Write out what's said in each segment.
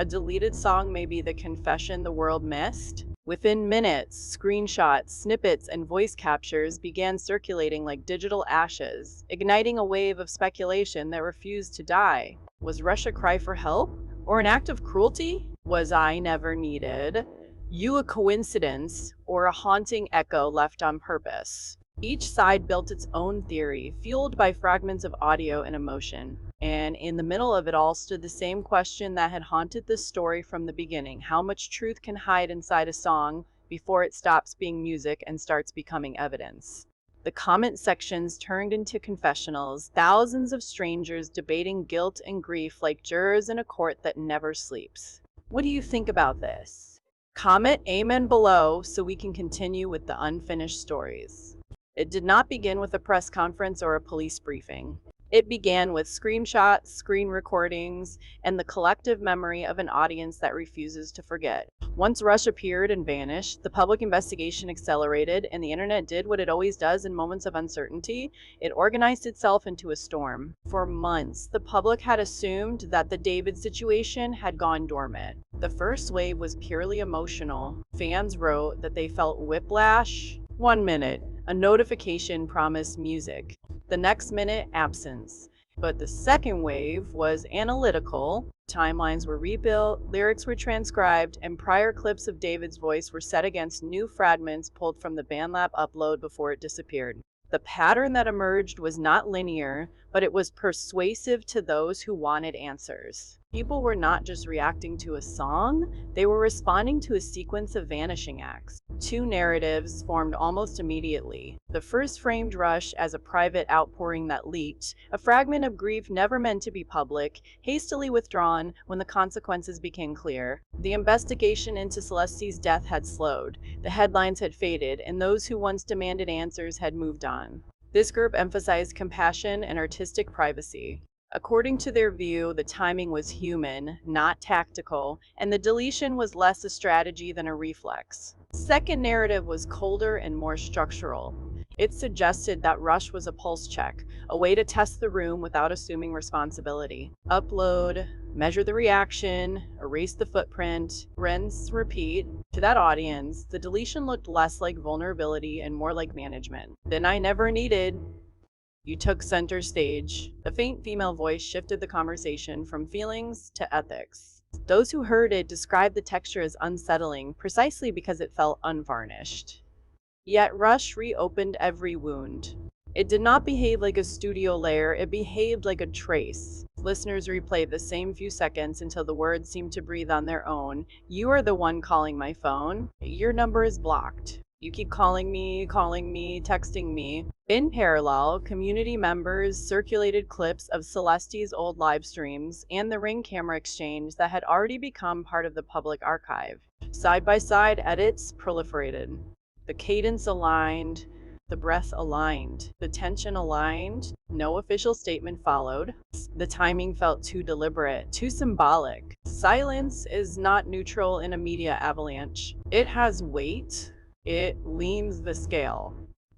A deleted song may be the confession the world missed. Within minutes, screenshots, snippets, and voice captures began circulating like digital ashes, igniting a wave of speculation that refused to die. Was Rush a cry for help? Or an act of cruelty? Was I never needed? You a coincidence? Or a haunting echo left on purpose? Each side built its own theory, fueled by fragments of audio and emotion. And in the middle of it all stood the same question that had haunted this story from the beginning: how much truth can hide inside a song before it stops being music and starts becoming evidence? The comment sections turned into confessionals, thousands of strangers debating guilt and grief like jurors in a court that never sleeps. What do you think about this? Comment amen below so we can continue with the unfinished stories. It did not begin with a press conference or a police briefing. It began with screenshots, screen recordings, and the collective memory of an audience that refuses to forget. Once Rush appeared and vanished, the public investigation accelerated, and the internet did what it always does in moments of uncertainty. It organized itself into a storm. For months, the public had assumed that the David situation had gone dormant. The first wave was purely emotional. Fans wrote that they felt whiplash. 1 minute, a notification promised music. The next minute, absence. But the second wave was analytical. Timelines were rebuilt, lyrics were transcribed, and prior clips of David's voice were set against new fragments pulled from the BandLab upload before it disappeared. The pattern that emerged was not linear, but it was persuasive to those who wanted answers. People were not just reacting to a song, they were responding to a sequence of vanishing acts. Two narratives formed almost immediately. The first framed Rush as a private outpouring that leaked, a fragment of grief never meant to be public, hastily withdrawn when the consequences became clear. The investigation into Celeste's death had slowed, the headlines had faded, and those who once demanded answers had moved on. This group emphasized compassion and artistic privacy. According to their view, the timing was human, not tactical, and the deletion was less a strategy than a reflex. The second narrative was colder and more structural. It suggested that Rush was a pulse check, a way to test the room without assuming responsibility. Upload, measure the reaction, erase the footprint, rinse, repeat. To that audience, the deletion looked less like vulnerability and more like management. Then I never needed. You took center stage. The faint female voice shifted the conversation from feelings to ethics. Those who heard it described the texture as unsettling, precisely because it felt unvarnished. Yet Rush reopened every wound. It did not behave like a studio layer, it behaved like a trace. Listeners replayed the same few seconds until the words seemed to breathe on their own. You are the one calling my phone. Your number is blocked. You keep calling me, texting me. In parallel, community members circulated clips of Celeste's old live streams and the Ring camera exchange that had already become part of the public archive. Side-by-side edits proliferated. The cadence aligned, the breath aligned, the tension aligned. No official statement followed. The timing felt too deliberate, too symbolic. Silence is not neutral in a media avalanche. It has weight. It leans the scale.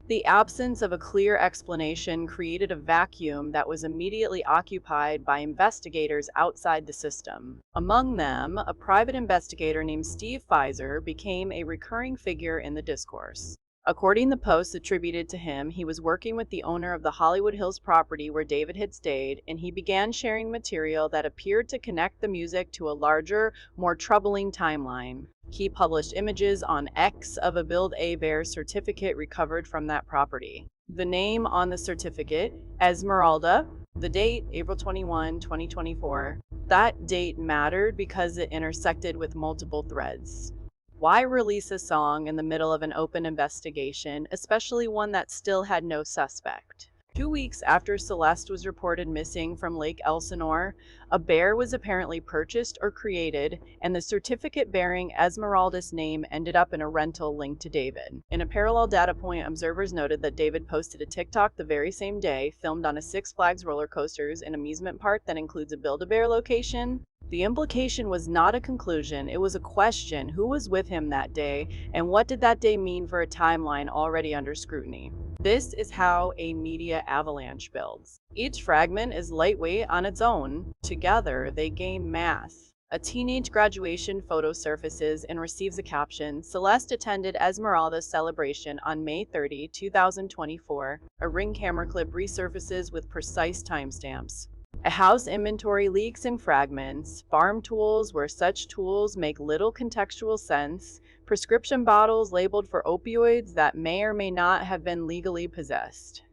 The absence of a clear explanation created a vacuum that was immediately occupied by investigators outside the system. Among them, a private investigator named Steve Pfizer became a recurring figure in the discourse. According to posts attributed to him, he was working with the owner of the Hollywood Hills property where David had stayed, and he began sharing material that appeared to connect the music to a larger, more troubling timeline. He published images on X of a Build-A-Bear certificate recovered from that property. The name on the certificate, Esmeralda. The date, April 21, 2024. That date mattered because it intersected with multiple threads. Why release a song in the middle of an open investigation, especially one that still had no suspect? 2 weeks after Celeste was reported missing from Lake Elsinore, a bear was apparently purchased or created, and the certificate bearing Esmeralda's name ended up in a rental linked to David. In a parallel data point, observers noted that David posted a TikTok the very same day, filmed on a Six Flags roller coasters and amusement park that includes a Build-A-Bear location. The implication was not a conclusion, it was a question: who was with him that day, and what did that day mean for a timeline already under scrutiny? This is how a media avalanche builds. Each fragment is lightweight on its own. Together, they gain mass. A teenage graduation photo surfaces and receives a caption. Celeste attended Esmeralda's celebration on May 30, 2024. A Ring camera clip resurfaces with precise timestamps. A house inventory leaks in fragments. Farm tools where such tools make little contextual sense. Prescription bottles labeled for opioids that may or may not have been legally possessed.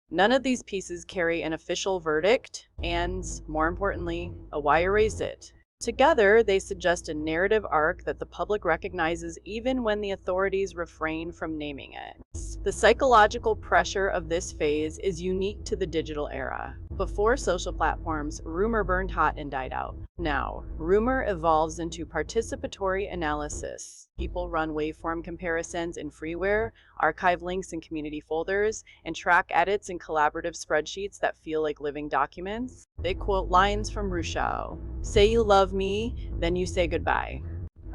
None of these pieces carry an official verdict, and, more importantly, a why erase it. Together, they suggest a narrative arc that the public recognizes even when the authorities refrain from naming it. The psychological pressure of this phase is unique to the digital era. Before social platforms, rumor burned hot and died out. Now, rumor evolves into participatory analysis. People run waveform comparisons in freeware, archive links in community folders, and track edits in collaborative spreadsheets that feel like living documents. They quote lines from Rousseau. Say you love me, then you say goodbye.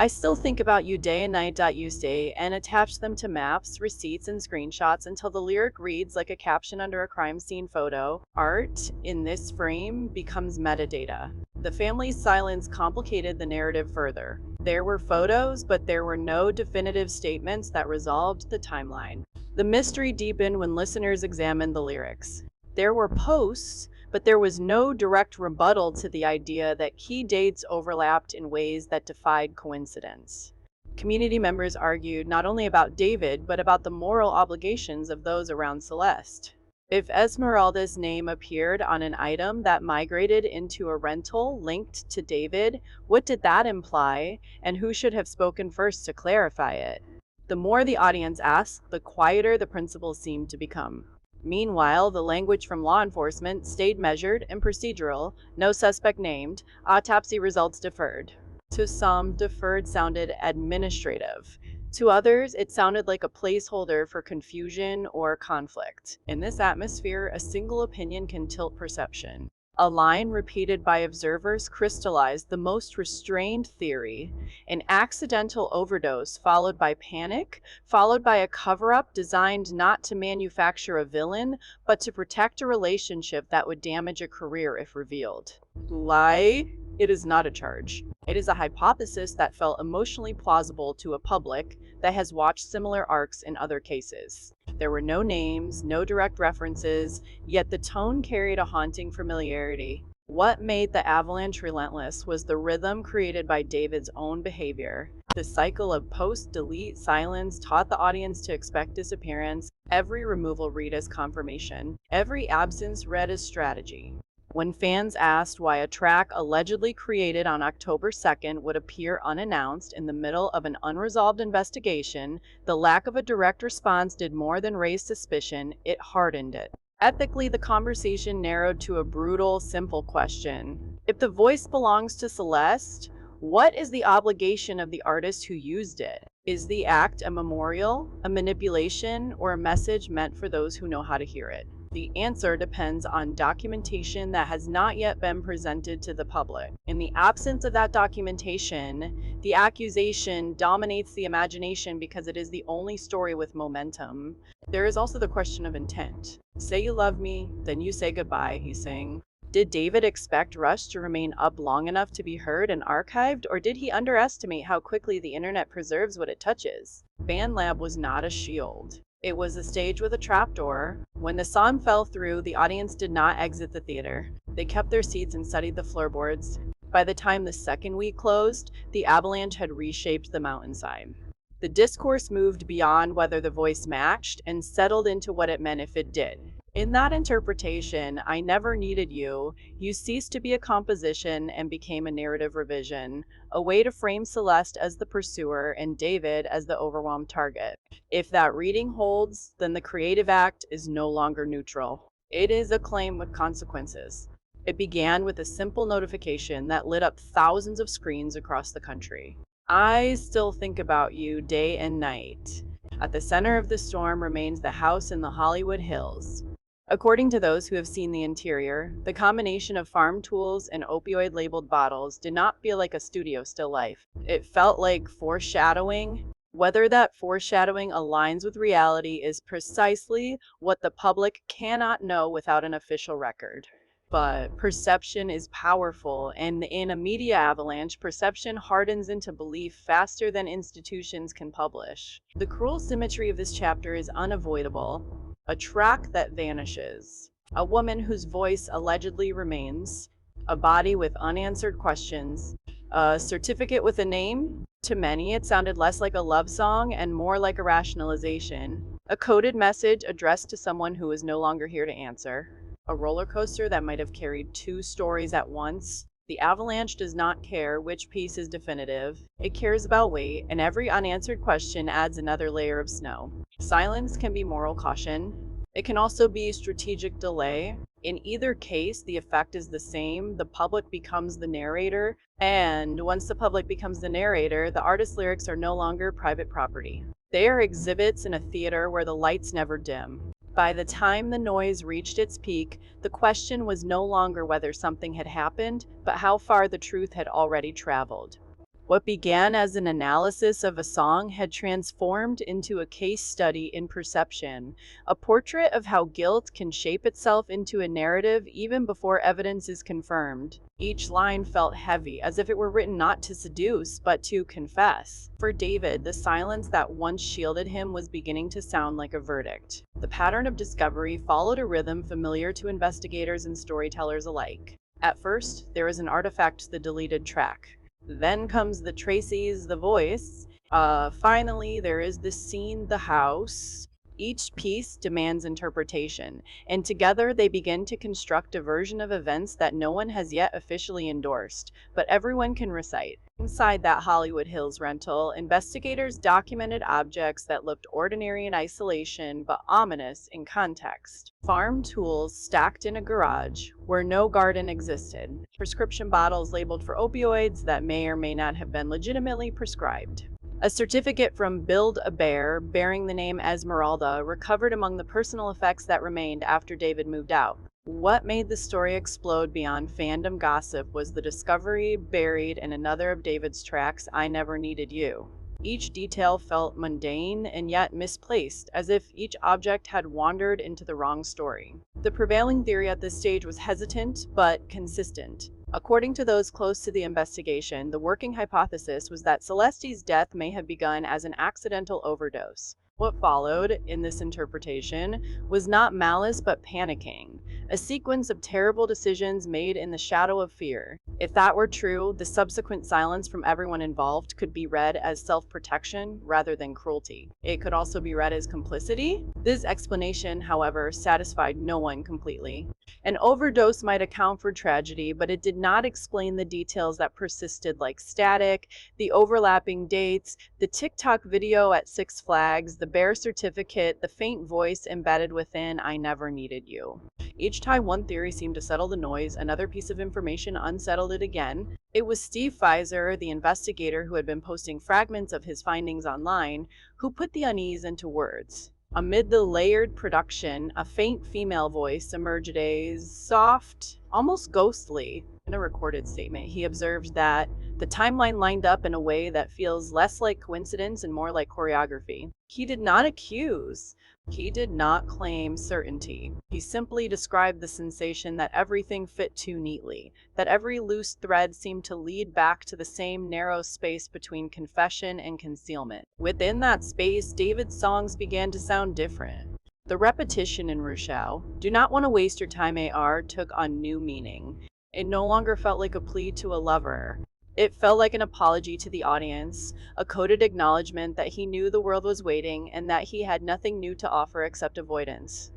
I still think about you day and night. You say, and attach them to maps, receipts, and screenshots until the lyric reads like a caption under a crime scene photo. Art, in this frame, becomes metadata. The family's silence complicated the narrative further. There were photos, but there were no definitive statements that resolved the timeline. The mystery deepened when listeners examined the lyrics. There were posts, but there was no direct rebuttal to the idea that key dates overlapped in ways that defied coincidence. Community members argued not only about David, but about the moral obligations of those around Celeste. If Esmeralda's name appeared on an item that migrated into a rental linked to David, what did that imply, and who should have spoken first to clarify it? The more the audience asked, the quieter the principle seemed to become. Meanwhile, the language from law enforcement stayed measured and procedural, no suspect named, autopsy results deferred. To some, deferred sounded administrative. To others, it sounded like a placeholder for confusion or conflict. In this atmosphere, a single opinion can tilt perception. A line repeated by observers crystallized the most restrained theory: an accidental overdose followed by panic, followed by a cover-up designed not to manufacture a villain, but to protect a relationship that would damage a career if revealed. Lie? It is not a charge. It is a hypothesis that felt emotionally plausible to a public that has watched similar arcs in other cases. There were no names, no direct references, yet the tone carried a haunting familiarity. What made the avalanche relentless was the rhythm created by David's own behavior. The cycle of post, delete, silence taught the audience to expect disappearance, every removal read as confirmation, every absence read as strategy. When fans asked why a track allegedly created on October 2nd would appear unannounced in the middle of an unresolved investigation, the lack of a direct response did more than raise suspicion, it hardened it. Ethically, the conversation narrowed to a brutal, simple question. If the voice belongs to Celeste, what is the obligation of the artist who used it? Is the act a memorial, a manipulation, or a message meant for those who know how to hear it? The answer depends on documentation that has not yet been presented to the public. In the absence of that documentation, the accusation dominates the imagination because it is the only story with momentum. There is also the question of intent. Say you love me, then you say goodbye, he's saying. Did David expect Rush to remain up long enough to be heard and archived, or did he underestimate how quickly the internet preserves what it touches? BandLab was not a shield. It was a stage with a trapdoor. When the song fell through, the audience did not exit the theater. They kept their seats and studied the floorboards. By the time the second week closed, the avalanche had reshaped the mountainside. The discourse moved beyond whether the voice matched and settled into what it meant if it did. In that interpretation, I never needed you, you ceased to be a composition and became a narrative revision, a way to frame Celeste as the pursuer and David as the overwhelmed target. If that reading holds, then the creative act is no longer neutral. It is a claim with consequences. It began with a simple notification that lit up thousands of screens across the country. I still think about you day and night. At the center of the storm remains the house in the Hollywood Hills. According to those who have seen the interior, the combination of farm tools and opioid-labeled bottles did not feel like a studio still life. It felt like foreshadowing. Whether that foreshadowing aligns with reality is precisely what the public cannot know without an official record. But perception is powerful, and in a media avalanche, perception hardens into belief faster than institutions can publish. The cruel symmetry of this chapter is unavoidable. A track that vanishes, a woman whose voice allegedly remains, a body with unanswered questions, a certificate with a name. To many, it sounded less like a love song and more like a rationalization. A coded message addressed to someone who is no longer here to answer. A roller coaster that might have carried two stories at once. The avalanche does not care which piece is definitive. It cares about weight, and every unanswered question adds another layer of snow. Silence can be moral caution. It can also be strategic delay. In either case, the effect is the same. The public becomes the narrator, and once the public becomes the narrator, the artist's lyrics are no longer private property. They are exhibits in a theater where the lights never dim. By the time the noise reached its peak, the question was no longer whether something had happened, but how far the truth had already traveled. What began as an analysis of a song had transformed into a case study in perception, a portrait of how guilt can shape itself into a narrative even before evidence is confirmed. Each line felt heavy, as if it were written not to seduce, but to confess. For David, the silence that once shielded him was beginning to sound like a verdict. The pattern of discovery followed a rhythm familiar to investigators and storytellers alike. At first, there is an artifact, the deleted track. Then comes the Tracy's, the voice. Finally, there is the scene, the house. Each piece demands interpretation, and together they begin to construct a version of events that no one has yet officially endorsed, but everyone can recite. Inside that Hollywood Hills rental, investigators documented objects that looked ordinary in isolation but ominous in context. Farm tools stacked in a garage where no garden existed. Prescription bottles labeled for opioids that may or may not have been legitimately prescribed. A certificate from Build-A-Bear bearing the name Esmeralda recovered among the personal effects that remained after David moved out. What made the story explode beyond fandom gossip was the discovery buried in another of David's tracks, I Never Needed You. Each detail felt mundane and yet misplaced, as if each object had wandered into the wrong story. The prevailing theory at this stage was hesitant but consistent. According to those close to the investigation, the working hypothesis was that Celeste's death may have begun as an accidental overdose. What followed, in this interpretation, was not malice but panicking, a sequence of terrible decisions made in the shadow of fear. If that were true, the subsequent silence from everyone involved could be read as self-protection rather than cruelty. It could also be read as complicity. This explanation, however, satisfied no one completely. An overdose might account for tragedy, but it did not explain the details that persisted, like static, the overlapping dates, the TikTok video at Six Flags, the bare certificate, the faint voice embedded within I Never Needed You. Each time one theory seemed to settle the noise, another piece of information unsettled it again. It was Steve Pfizer, the investigator who had been posting fragments of his findings online, who put the unease into words. Amid the layered production, a faint female voice emerged, soft, almost ghostly. In a recorded statement, he observed that the timeline lined up in a way that feels less like coincidence and more like choreography. He did not accuse. He did not claim certainty. He simply described the sensation that everything fit too neatly, that every loose thread seemed to lead back to the same narrow space between confession and concealment. Within that space, David's songs began to sound different. The repetition in Rochelle, "Do not want to waste your time, AR," took on new meaning. It no longer felt like a plea to a lover. It felt like an apology to the audience, a coded acknowledgement that he knew the world was waiting and that he had nothing new to offer except avoidance.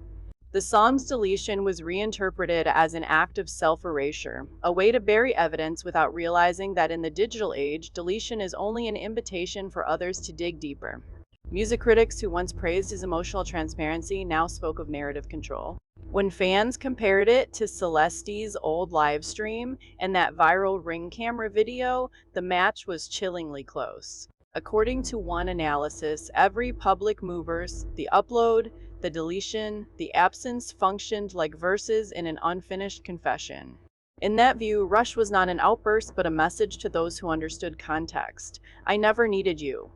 The song's deletion was reinterpreted as an act of self-erasure, a way to bury evidence without realizing that in the digital age, deletion is only an invitation for others to dig deeper. Music critics who once praised his emotional transparency now spoke of narrative control. When fans compared it to Celeste's old live stream and that viral Ring camera video, the match was chillingly close. According to one analysis, every public movers, the upload, the deletion, the absence functioned like verses in an unfinished confession. In that view, Rush was not an outburst but a message to those who understood context. I Never Needed You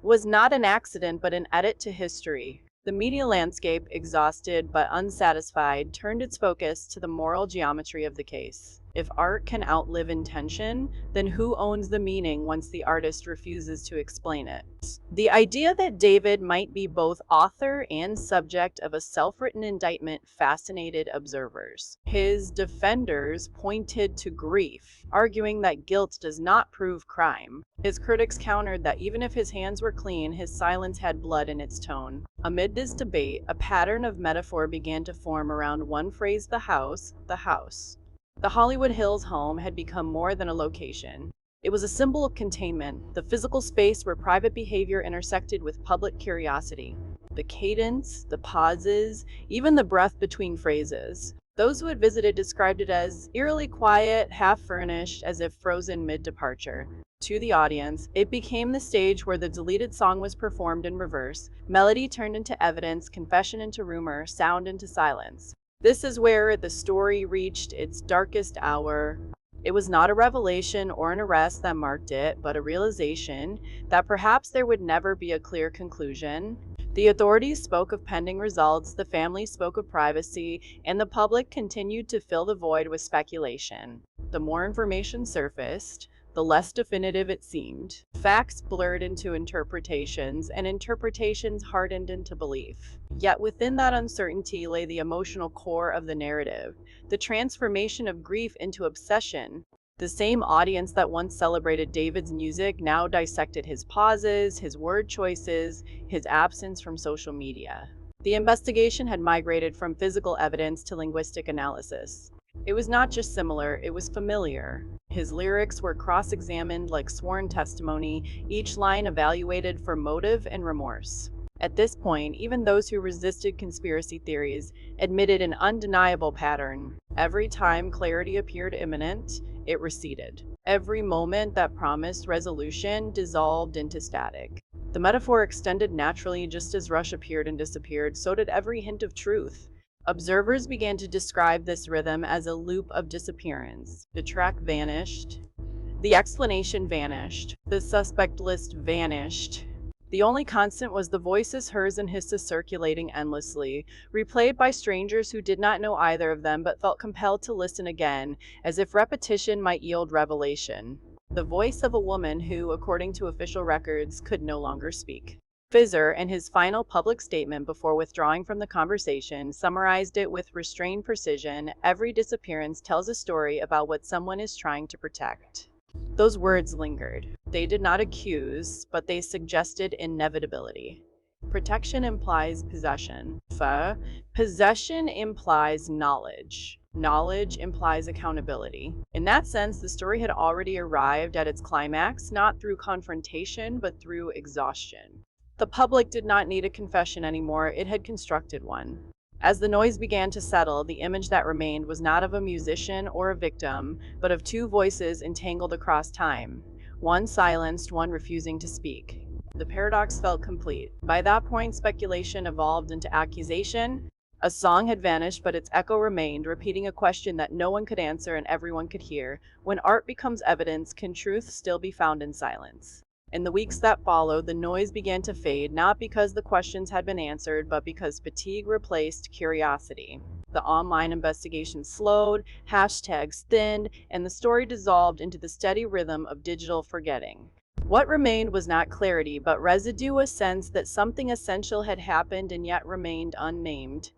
was not an accident but an edit to history. The media landscape, exhausted but unsatisfied, turned its focus to the moral geometry of the case. If art can outlive intention, then who owns the meaning once the artist refuses to explain it? The idea that David might be both author and subject of a self-written indictment fascinated observers. His defenders pointed to grief, arguing that guilt does not prove crime. His critics countered that even if his hands were clean, his silence had blood in its tone. Amid this debate, a pattern of metaphor began to form around one phrase: the house, the house. The Hollywood Hills home had become more than a location. It was a symbol of containment, the physical space where private behavior intersected with public curiosity. The cadence, the pauses, even the breath between phrases. Those who had visited described it as eerily quiet, half-furnished, as if frozen mid-departure. To the audience, it became the stage where the deleted song was performed in reverse, melody turned into evidence, confession into rumor, sound into silence. This is where the story reached its darkest hour. It was not a revelation or an arrest that marked it, but a realization that perhaps there would never be a clear conclusion. The authorities spoke of pending results, the family spoke of privacy, and the public continued to fill the void with speculation. The more information surfaced, the less definitive it seemed. Facts blurred into interpretations, and interpretations hardened into belief. Yet within that uncertainty lay the emotional core of the narrative, the transformation of grief into obsession. The same audience that once celebrated David's music now dissected his pauses, his word choices, his absence from social media. The investigation had migrated from physical evidence to linguistic analysis. It was not just similar, it was familiar. His lyrics were cross-examined like sworn testimony, each line evaluated for motive and remorse. At this point, even those who resisted conspiracy theories admitted an undeniable pattern. Every time clarity appeared imminent, it receded. Every moment that promised resolution dissolved into static. The metaphor extended naturally. Just as rush appeared and disappeared, so did every hint of truth. Observers began to describe this rhythm as a loop of disappearance. The track vanished. The explanation vanished. The suspect list vanished. The only constant was the voices, hers and his, circulating endlessly, replayed by strangers who did not know either of them but felt compelled to listen again, as if repetition might yield revelation. The voice of a woman who, according to official records, could no longer speak. Fizzer, in his final public statement before withdrawing from the conversation, summarized it with restrained precision: every disappearance tells a story about what someone is trying to protect. Those words lingered. They did not accuse, but they suggested inevitability. Protection implies possession. Possession implies knowledge. Knowledge implies accountability. In that sense, the story had already arrived at its climax, not through confrontation, but through exhaustion. The public did not need a confession anymore, it had constructed one. As the noise began to settle, the image that remained was not of a musician or a victim, but of two voices entangled across time. One silenced, one refusing to speak. The paradox felt complete. By that point, speculation evolved into accusation. A song had vanished, but its echo remained, repeating a question that no one could answer and everyone could hear. When art becomes evidence, can truth still be found in silence? In the weeks that followed, the noise began to fade, not because the questions had been answered, but because fatigue replaced curiosity. The online investigation slowed, hashtags thinned, and the story dissolved into the steady rhythm of digital forgetting. What remained was not clarity, but residue, a sense that something essential had happened and yet remained unnamed.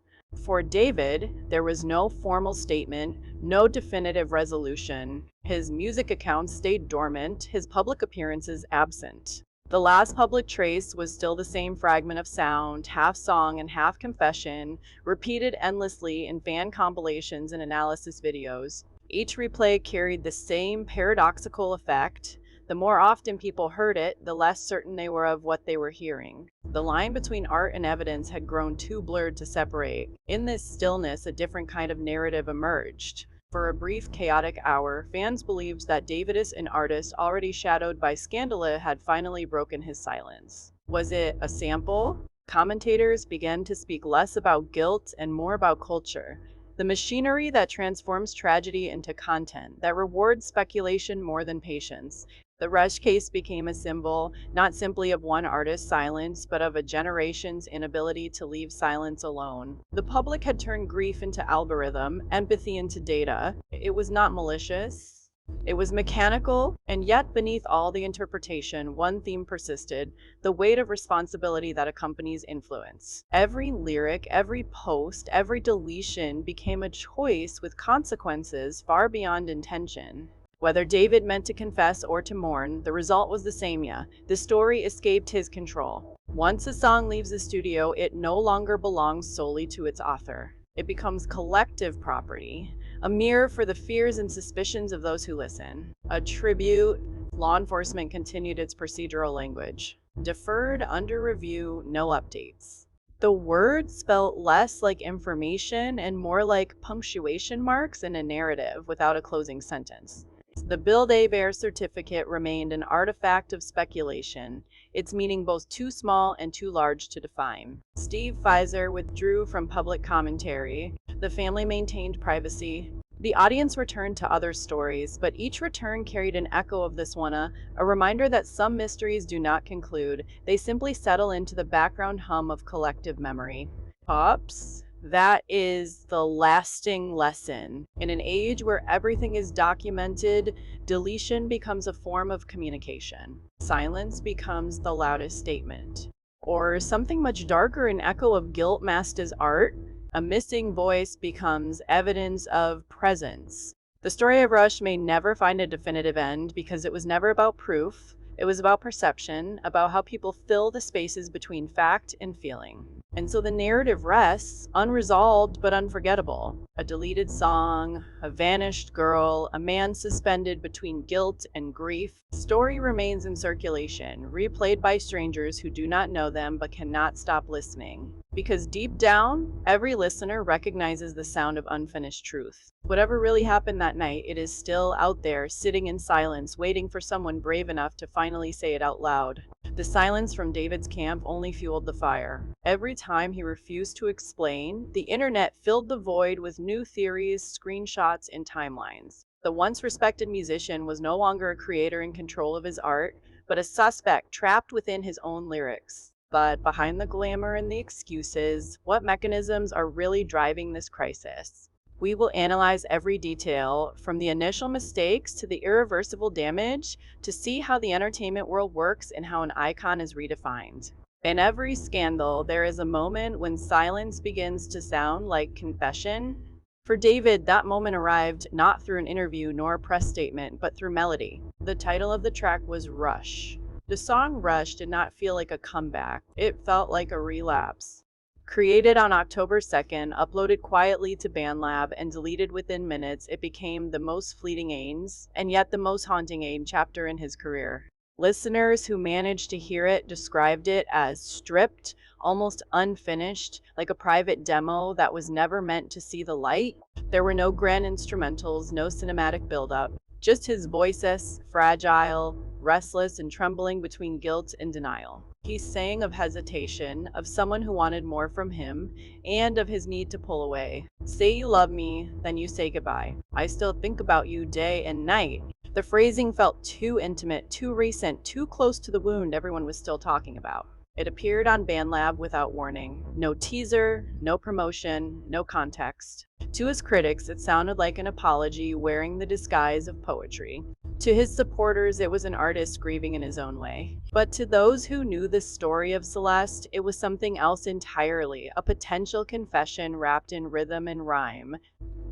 For David, there was no formal statement, no definitive resolution. His music accounts stayed dormant, his public appearances absent. The last public trace was still the same fragment of sound, half song and half confession, repeated endlessly in fan compilations and analysis videos. Each replay carried the same paradoxical effect. The more often people heard it, the less certain they were of what they were hearing. The line between art and evidence had grown too blurred to separate. In this stillness, a different kind of narrative emerged. For a brief, chaotic hour, fans believed that Davidus, an artist already shadowed by scandal, had finally broken his silence. Was it a sample? Commentators began to speak less about guilt and more about culture. The machinery that transforms tragedy into content, that rewards speculation more than patience. The Rush case became a symbol not simply of one artist's silence, but of a generation's inability to leave silence alone. The public had turned grief into algorithm, empathy into data. It was not malicious. It was mechanical, and yet beneath all the interpretation, one theme persisted: the weight of responsibility that accompanies influence. Every lyric, every post, every deletion became a choice with consequences far beyond intention. Whether David meant to confess or to mourn, the result was the same. The story escaped his control. Once a song leaves the studio, it no longer belongs solely to its author. It becomes collective property, a mirror for the fears and suspicions of those who listen. A tribute. Law enforcement continued its procedural language. Deferred, under review, no updates. The words felt less like information and more like punctuation marks in a narrative without a closing sentence. The Build-A-Bear certificate remained an artifact of speculation, its meaning both too small and too large to define. Steve Pfizer withdrew from public commentary. The family maintained privacy. The audience returned to other stories, but each return carried an echo of this one, a reminder that some mysteries do not conclude. They simply settle into the background hum of collective memory. Pops? That is the lasting lesson. In an age where everything is documented, deletion becomes a form of communication. Silence becomes the loudest statement. Or something much darker, an echo of guilt masked as art. A missing voice becomes evidence of presence. The story of Rush may never find a definitive end because it was never about proof. It was about perception, about how people fill the spaces between fact and feeling. And so the narrative rests, unresolved but unforgettable. A deleted song, a vanished girl, a man suspended between guilt and grief. The story remains in circulation, replayed by strangers who do not know them but cannot stop listening. Because deep down, every listener recognizes the sound of unfinished truth. Whatever really happened that night, it is still out there, sitting in silence, waiting for someone brave enough to finally say it out loud. The silence from David's camp only fueled the fire. Every time he refused to explain, the internet filled the void with new theories, screenshots, and timelines. The once respected musician was no longer a creator in control of his art, but a suspect trapped within his own lyrics. But behind the glamour and the excuses, what mechanisms are really driving this crisis? We will analyze every detail, from the initial mistakes to the irreversible damage, to see how the entertainment world works and how an icon is redefined. In every scandal, there is a moment when silence begins to sound like confession. For David, that moment arrived not through an interview nor a press statement, but through melody. The title of the track was Rush. The song Rush did not feel like a comeback. It felt like a relapse. Created on October 2nd, uploaded quietly to BandLab, and deleted within minutes, it became the most fleeting AIMS, and yet the most haunting AIM chapter in his career. Listeners who managed to hear it described it as stripped, almost unfinished, like a private demo that was never meant to see the light. There were no grand instrumentals, no cinematic buildup. Just his voices, fragile, restless, and trembling between guilt and denial. He sang of hesitation, of someone who wanted more from him, and of his need to pull away. Say you love me, then you say goodbye. I still think about you day and night. The phrasing felt too intimate, too recent, too close to the wound everyone was still talking about. It appeared on BandLab without warning. No teaser, no promotion, no context. To his critics, it sounded like an apology wearing the disguise of poetry. To his supporters, it was an artist grieving in his own way. But to those who knew the story of Celeste, it was something else entirely, a potential confession wrapped in rhythm and rhyme.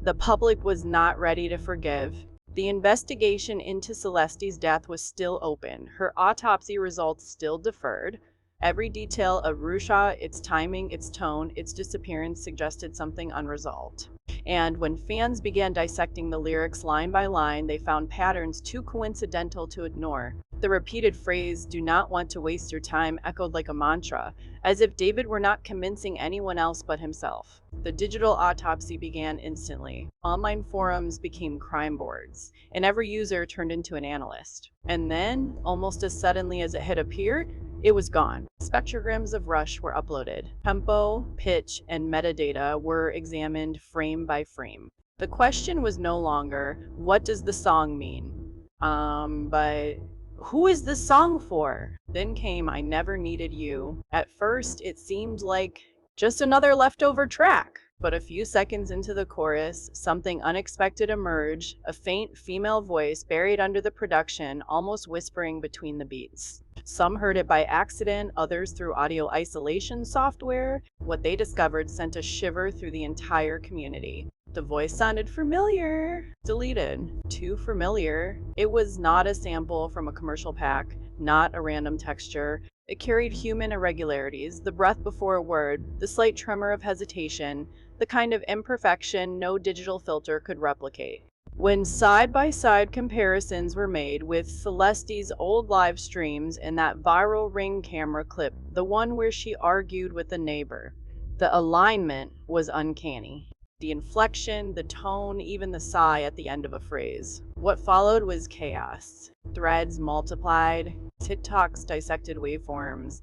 The public was not ready to forgive. The investigation into Celeste's death was still open, her autopsy results still deferred. Every detail of Rusha, its timing, its tone, its disappearance suggested something unresolved. And when fans began dissecting the lyrics line by line, they found patterns too coincidental to ignore. The repeated phrase, "do not want to waste your time," echoed like a mantra, as if David were not convincing anyone else but himself. The digital autopsy began instantly. Online forums became crime boards, and every user turned into an analyst. And then, almost as suddenly as it had appeared, it was gone. Spectrograms of Rush were uploaded. Tempo, pitch, and metadata were examined frame by frame. The question was no longer, what does the song mean? But Who is this song for? Then came I Never Needed You. At first, it seemed like just another leftover track. But a few seconds into the chorus, something unexpected emerged, a faint female voice buried under the production, almost whispering between the beats. Some heard it by accident, others through audio isolation software. What they discovered sent a shiver through the entire community. The voice sounded familiar. Deleted. Too familiar. It was not a sample from a commercial pack, not a random texture. It carried human irregularities, the breath before a word, the slight tremor of hesitation, the kind of imperfection no digital filter could replicate. When side-by-side comparisons were made with Celeste's old live streams and that viral Ring camera clip, the one where she argued with a neighbor, the alignment was uncanny. The inflection, the tone, even the sigh at the end of a phrase. What followed was chaos. Threads multiplied, TikToks dissected waveforms.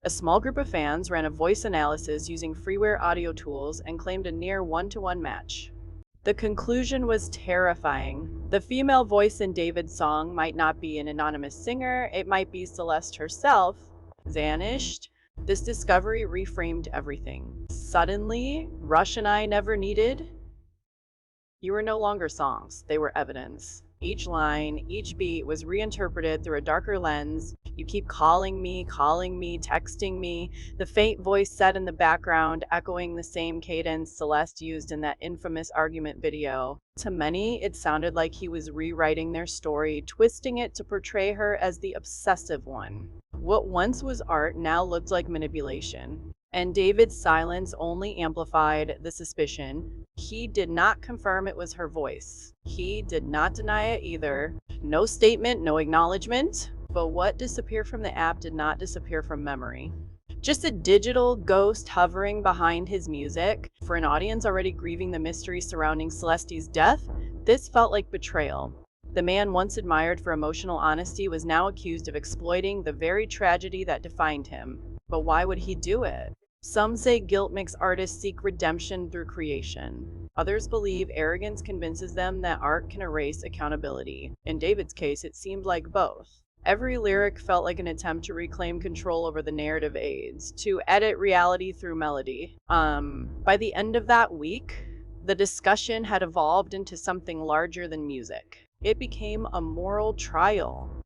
A small group of fans ran a voice analysis using freeware audio tools and claimed a near one-to-one match. The conclusion was terrifying. The female voice in David's song might not be an anonymous singer, it might be Celeste herself, vanished. This discovery reframed everything. Suddenly, Rush and I Never Needed You were no longer songs, they were evidence. Each line, each beat was reinterpreted through a darker lens. You keep calling me, texting me. The faint voice said in the background, echoing the same cadence Celeste used in that infamous argument video. To many, it sounded like he was rewriting their story, twisting it to portray her as the obsessive one. What once was art now looked like manipulation. And David's silence only amplified the suspicion. He did not confirm it was her voice. He did not deny it either. No statement, no acknowledgement. But what disappeared from the app did not disappear from memory. Just a digital ghost hovering behind his music. For an audience already grieving the mystery surrounding Celeste's death, this felt like betrayal. The man once admired for emotional honesty was now accused of exploiting the very tragedy that defined him. But why would he do it? Some say guilt makes artists seek redemption through creation. Others believe arrogance convinces them that art can erase accountability. In David's case, it seemed like both. Every lyric felt like an attempt to reclaim control over the narrative aids, to edit reality through melody. By the end of that week, the discussion had evolved into something larger than music. It became a moral trial.